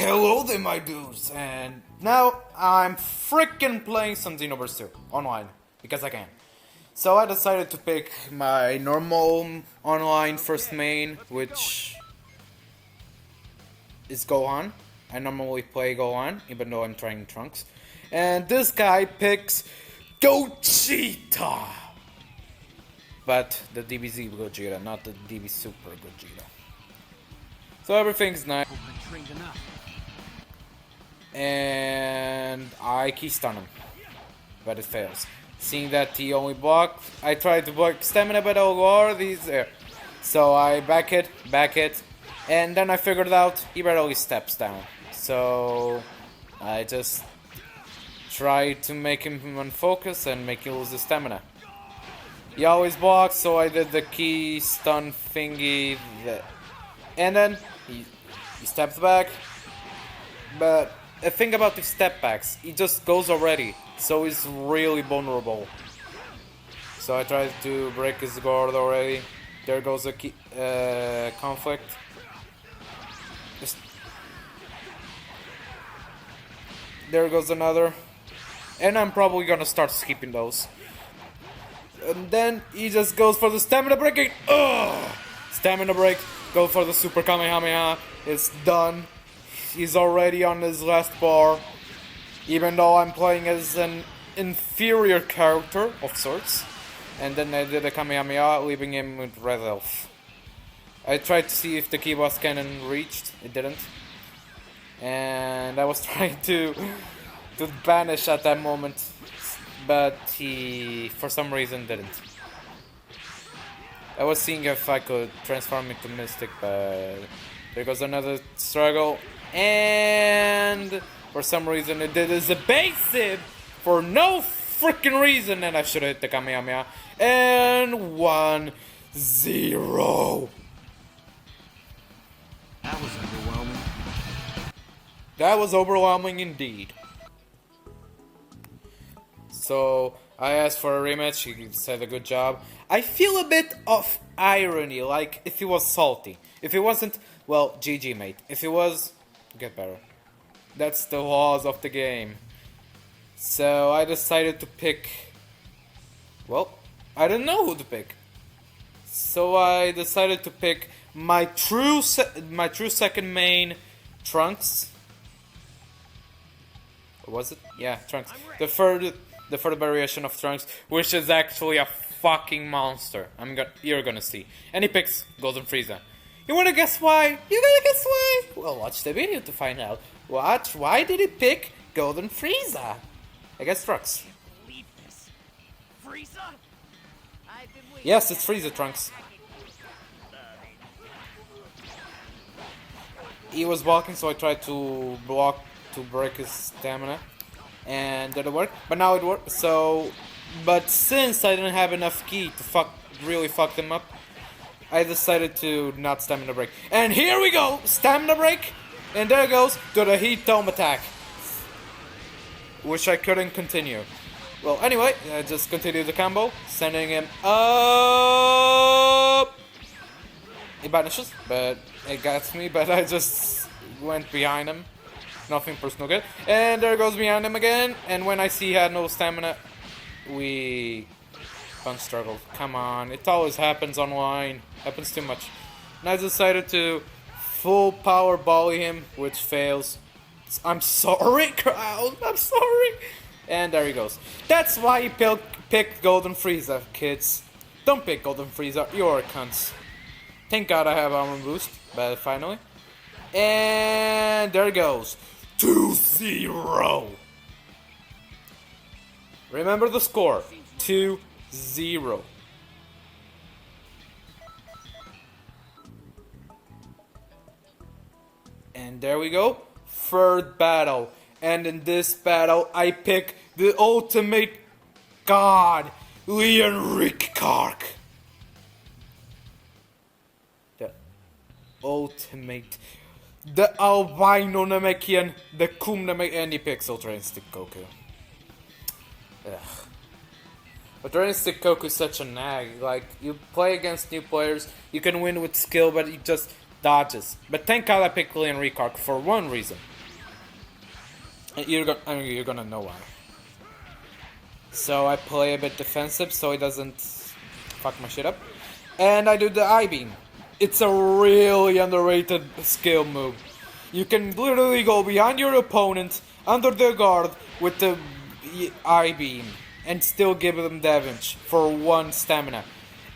Hello there, my dudes, and now I'm freaking playing some Xenoverse 2 online, because I can. So I decided to pick my normal online first main, which is Gohan. I normally play Gohan, even though I'm trying Trunks. And this guy picks Gogeta! But the DBZ Gogeta, not the DB Super Gogeta. So everything's nice. And I key stun him, but it fails. Seeing that he only blocked, I tried to block stamina, but he's there. So I back it, and then I figured out he barely steps down. So I just tried to make him unfocus and make him lose the stamina. He always blocks, so I did the key stun thingy, and then he steps back, but the thing about the step backs, he just goes already, so he's really vulnerable. So I tried to break his guard already. There goes a conflict. There goes another. And I'm probably gonna start skipping those. And then he just goes for the stamina break. Stamina break. Go for the super Kamehameha. It's done. He's already on his last bar, even though I'm playing as an inferior character of sorts. And then I did a Kamehameha, leaving him with red health. I tried to see if the key boss cannon reached, it didn't. And I was trying to banish at that moment, but he, for some reason, didn't. I was seeing if I could transform into Mystic, but there goes another struggle. And for some reason it did his evasive for no freaking reason, and I should have hit the Kamehameha. And 1-0. That was overwhelming. That was overwhelming indeed. So I asked for a rematch, he said a good job. I feel a bit of irony, like if he was salty. If he wasn't, well, GG mate. If he was, get better. That's the laws of the game. So I decided to pick, well, I didn't know who to pick. So I decided to pick my true second main, Trunks. Or was it? Yeah, Trunks. The third variation of Trunks, which is actually a fucking monster. You're gonna see. And he picks Golden Frieza. You wanna guess why? You gotta guess why? Well, watch the video to find out. Watch, why did he pick Golden Frieza? I guess Trunks. Yes, it's Frieza, Trunks. He was blocking, so I tried to block to break his stamina. And did it work? But now it worked, so... But since I didn't have enough ki to really fuck them up, I decided to not stamina break. And here we go! Stamina break! And there goes to the heat dome attack. Which I couldn't continue. Well, anyway, I just continued the combo, sending him up. He vanishes, but it got me, but I just went behind him. Nothing personal good. And there goes behind him again. And when I see he had no stamina, we struggled. Come on, it always happens online. Happens too much. And I decided to full power volley him, which fails. I'm sorry, crowd. I'm sorry. And there he goes. That's why you picked Golden Frieza, kids. Don't pick Golden Frieza. You're cunts. Thank God I have armor boost, but finally. And there it goes. 2-0. Remember the score. 2-0. And there we go. Third battle. And in this battle, I pick the ultimate god, Leonric Kark. The ultimate. The ALBINO NAMEKIAN. The Kum Namekian. And he picks Ultra Instinct Goku. Ugh. Ultra Instinct Goku is such a nag. Like, you play against new players, you can win with skill, but he just dodges. But thank God I picked Leonric Kark for one reason. You're gonna know why. So I play a bit defensive so he doesn't fuck my shit up. And I do the I-beam. It's a really underrated skill move. You can literally go behind your opponent, under their guard, with the I-beam. And still give them damage for 1 stamina.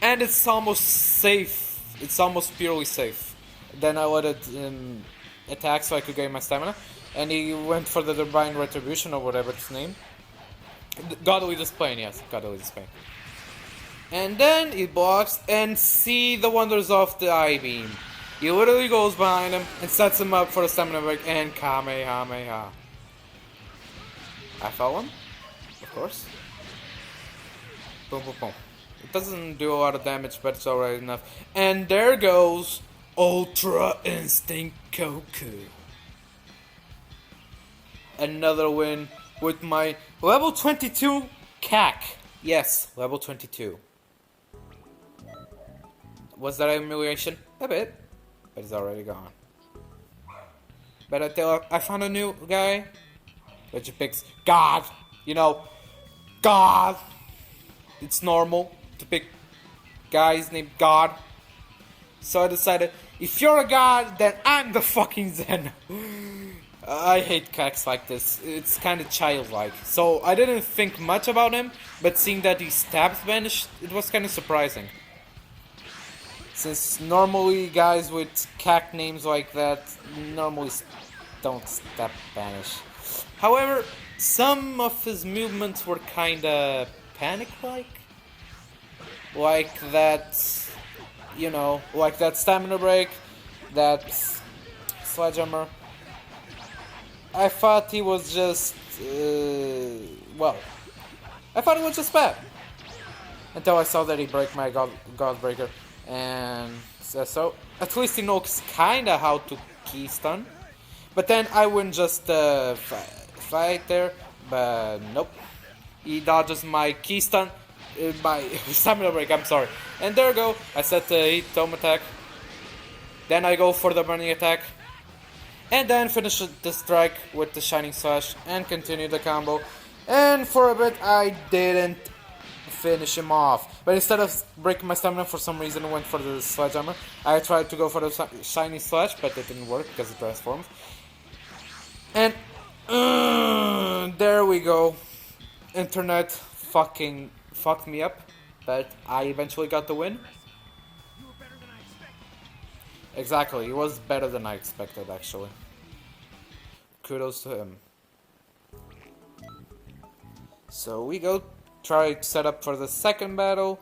And it's almost safe. It's almost purely safe. Then I let it attack so I could gain my stamina. And he went for the Divine Retribution or whatever its name. Godly Display, yes, Godly Display. And then he blocks and see the wonders of the I-beam. He literally goes behind him and sets him up for a stamina break and Kamehameha. I fell him, of course. Boom, boom, boom. It doesn't do a lot of damage, but it's alright enough. And there goes Ultra Instinct Goku. Another win with my level 22 CAC. Yes, level 22. Was that a humiliation? A bit. But it's already gone. But I found a new guy. Which picks God. You know, God. It's normal to pick guys named God. So I decided, if you're a god, then I'm the fucking Zen. I hate cacks like this. It's kind of childlike. So I didn't think much about him, but seeing that he stabs vanished, it was kind of surprising. Since normally guys with cack names like that normally don't stab vanish. However, some of his movements were kind of panic-like. Like that, you know, like that stamina break, that sledgehammer. I thought he was just, well, I thought it was just bad. Until I saw that he broke my Godbreaker. And so, at least he knows kinda how to key stun. But then I wouldn't just fight there, but nope. He dodges my key stun, my stamina break, I'm sorry. And there we go, I set the heat tome attack. Then I go for the burning attack. And then finish the strike with the Shining Slash and continue the combo. And for a bit I didn't finish him off. But instead of breaking my stamina, for some reason I went for the Sledgehammer. I tried to go for the Shining Slash, but it didn't work because it transformed. And there we go. Internet fucking fucked me up. But I eventually got the win. Exactly, it was better than I expected, actually. Kudos to him. So we go try set up for the second battle,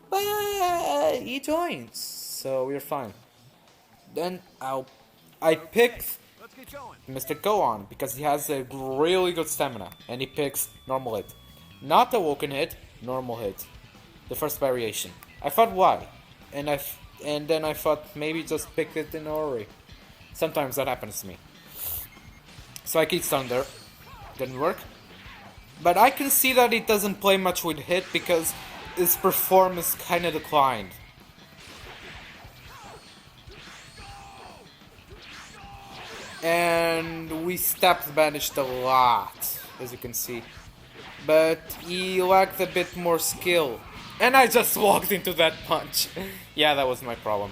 but he joins, so we're fine. Then I picked Mr. Gohan because he has a really good stamina, and he picks normal hit, not awoken hit, normal hit, the first variation. I thought why, and then I thought maybe just pick it in Ori. Sometimes that happens to me. So I keep stun there. Didn't work. But I can see that he doesn't play much with hit because his performance kinda declined. And we stepped vanished a lot, as you can see. But he lacked a bit more skill. And I just walked into that punch. Yeah, that was my problem.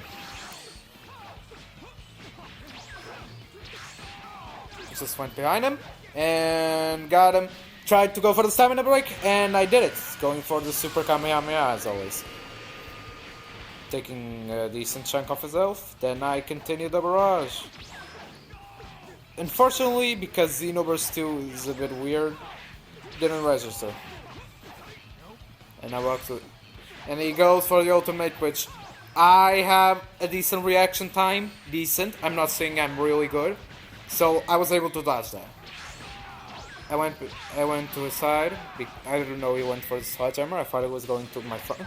Just went behind him and got him. Tried to go for the stamina break and I did it. Going for the super Kamehameha as always. Taking a decent chunk of his health. Then I continued the barrage. Unfortunately, because Xenoverse 2 is a bit weird, didn't register. And I walked through. And he goes for the ultimate, which I have a decent reaction time. Decent. I'm not saying I'm really good. So I was able to dodge that. I went to his side. I didn't know he went for the sledgehammer. I thought he was going to my front.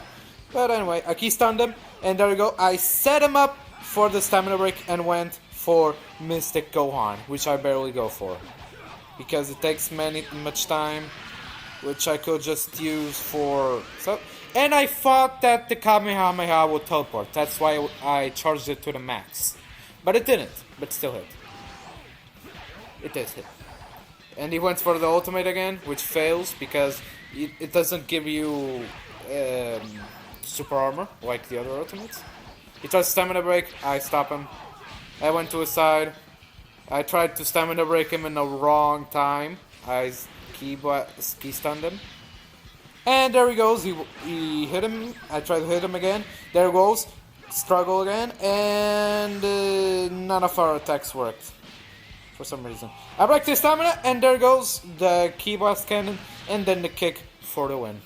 But anyway, I key stunned him. And there we go. I set him up for the stamina break and went for Mystic Gohan, which I barely go for. Because it takes much time, which I could just use for... And I thought that the Kamehameha would teleport. That's why I charged it to the max. But it didn't. But still hit. It did hit. And he went for the ultimate again, which fails because it doesn't give you super armor like the other ultimates. He tries stamina break, I stop him. I went to his side. I tried to stamina break him in the wrong time. I key stunned him. And there he goes, he hit him. I tried to hit him again. There he goes. Struggle again. And none of our attacks worked. For some reason. I break the stamina, and there goes the key blast cannon, and then the kick for the win.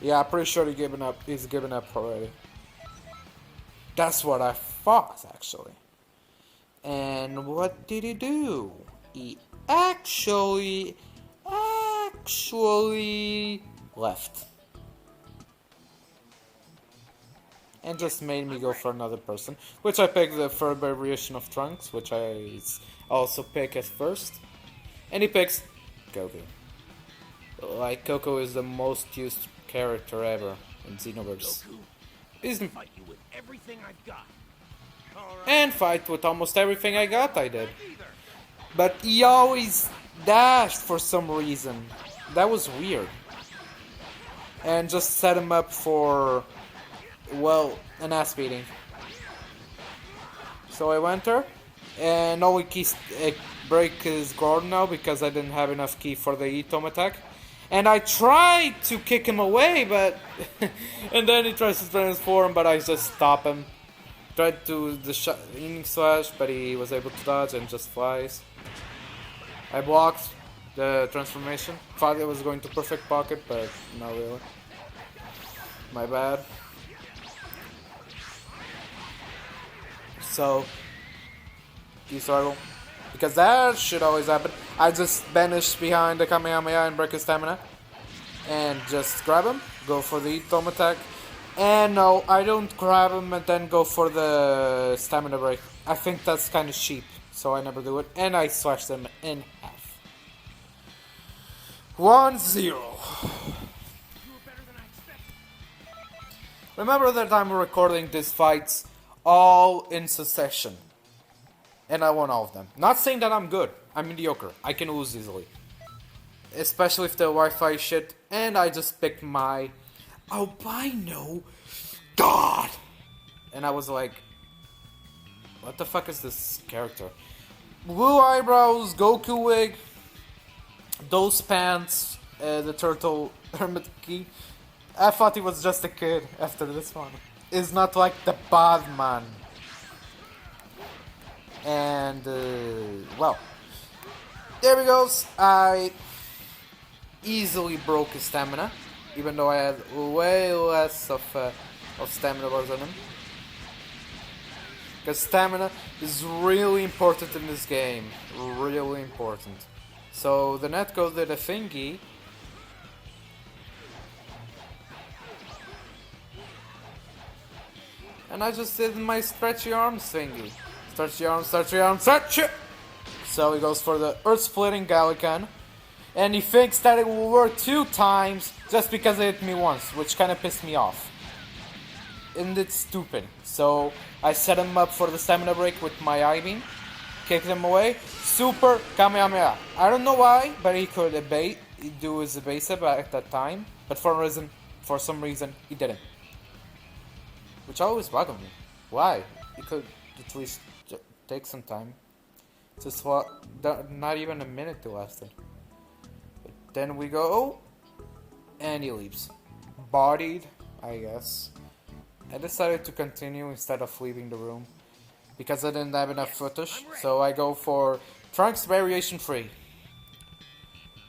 Yeah, I'm pretty sure he's given up already. That's what I thought, actually. And what did he do? He actually left. And just made me go for another person. Which I picked the third variation of Trunks, which I also pick at first. And he picks Goku. Like, Goku is the most used character ever in Xenoverse. Fight you with everything I've got. And fight with almost everything I got, I did. But he always dashed for some reason. That was weird. And just set him up for, well, an ass beating. So I went there, and all keys break his guard now because I didn't have enough key for the E-Tome attack. And I tried to kick him away, but and then he tries to transform, but I just stop him. Tried to the Shining Slash, but he was able to dodge and just flies. I blocked the transformation. Thought it was going to perfect pocket, but not really. My bad. So, key struggle. Because that should always happen. I just banish behind the Kamehameha and break his stamina. And just grab him. Go for the E-Tome attack. And no, I don't grab him and then go for the stamina break. I think that's kind of cheap. So I never do it. And I slash them in half. 1-0. Remember that I'm recording these fights all in succession. And I won all of them. Not saying that I'm good. I'm mediocre. I can lose easily. Especially if the Wi-Fi shit. And I just picked my albino god. And I was like, what the fuck is this character? Blue eyebrows, Goku wig, those pants, the turtle hermit key. I thought he was just a kid after this one. It's not like the bad man. And, well, there we go. I easily broke his stamina, even though I had way less of stamina bars on him. Because stamina is really important in this game, really important. So the netcode did a thingy. And I just did my stretchy arms thingy. Stretchy arms, stretchy arms, stretch it! So he goes for the earth-splitting Gallican. And he thinks that it will work 2 times just because it hit me once, which kind of pissed me off. And it's stupid. So I set him up for the stamina break with my I-beam. Kicked him away. Super Kamehameha. I don't know why, but he could do his base up at that time. But for some reason, he didn't. Which always bugged me. Why? He could at least take some time. Just not even a minute to last it. But then we go, and he leaves. Bodied, I guess. I decided to continue instead of leaving the room because I didn't have enough footage. So I go for Trunks Variation 3,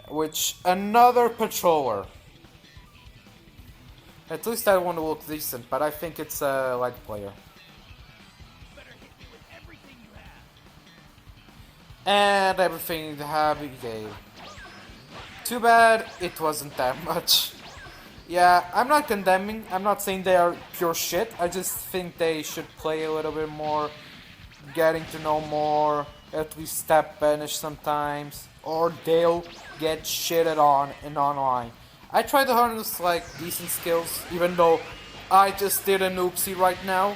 which another patroller. At least that one will look decent, but I think it's a light player. And everything the Happy gave. Too bad it wasn't that much. Yeah, I'm not condemning, I'm not saying they are pure shit, I just think they should play a little bit more, getting to know more, at least step banish sometimes, or they'll get shitted on in online. I try to harness like decent skills, even though I just did an oopsie right now.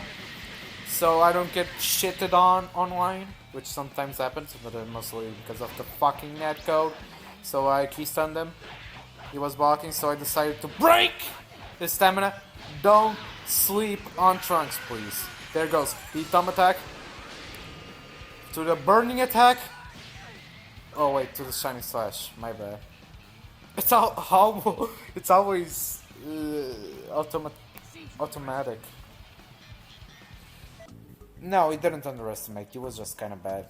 so I don't get shitted on online, which sometimes happens, but mostly because of the fucking netcode. So I key stunned him. He was blocking, so I decided to break his stamina. Don't sleep on Trunks, please. There goes the thumb attack. To the burning attack. Oh wait, to the shining slash. My bad. It's it's always automatic. No, he didn't underestimate. He was just kind of bad.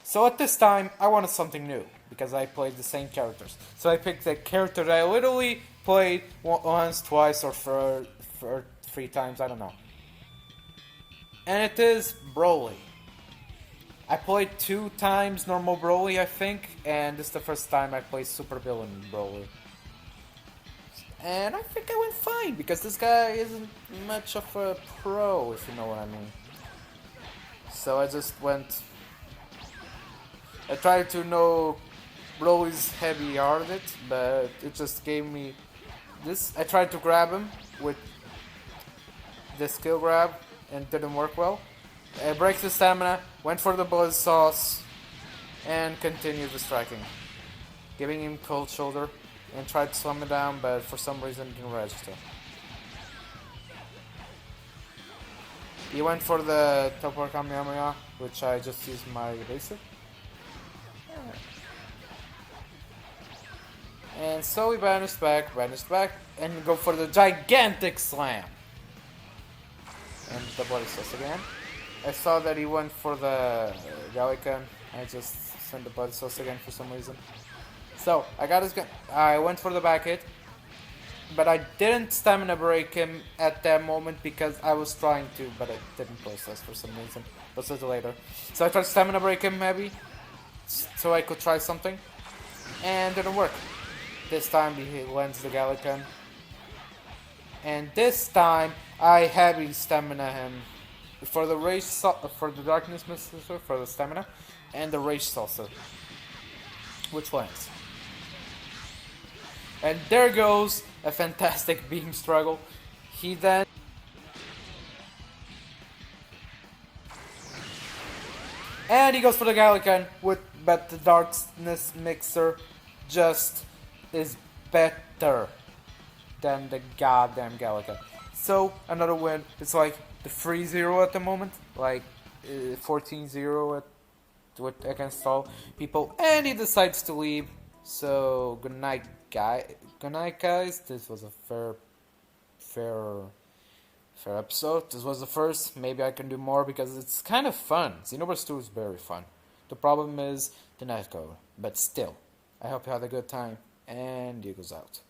So at this time, I wanted something new because I played the same characters. So I picked a character that I literally played once, twice, or for 3 times. I don't know. And it is Broly. I played 2 times normal Broly, I think, and this is the first time I played Super Villain Broly. And I think I went fine, because this guy isn't much of a pro, if you know what I mean. So I just went... I tried to know Broly's heavy-hearted, but it just gave me this. I tried to grab him with the skill grab, and didn't work well. I breaks his stamina, went for the blood sauce, and continued the striking. Giving him cold shoulder, and tried to slow him down, but for some reason it didn't register. He went for the Topor Kamehameha, which I just used my basic. And so he vanished back, and go for the gigantic slam. And the body sauce again. I saw that he went for the Gallican. I just sent the body sauce again for some reason. So, I got his gun. I went for the back hit. But I didn't stamina break him at that moment because I was trying to, but it didn't process for some reason. Process later. So I tried to stamina break him maybe, so I could try something. And didn't work. This time he lands the Gallican. And this time I heavy stamina him for the rage, for the darkness mister, for the stamina, and the rage salsa, which lands. And there goes a fantastic beam struggle. He then and he goes for the Gallican but the darkness mixer just is better than the goddamn Gallican. So another win. It's like the 3-0 at the moment, like 14-0 against all people, and he decides to leave. So good night, guys. This was a fair episode. This was the first. Maybe I can do more because it's kind of fun. Xenoverse 2 is very fun. The problem is the netcode, but still, I hope you had a good time. And Hugo's out.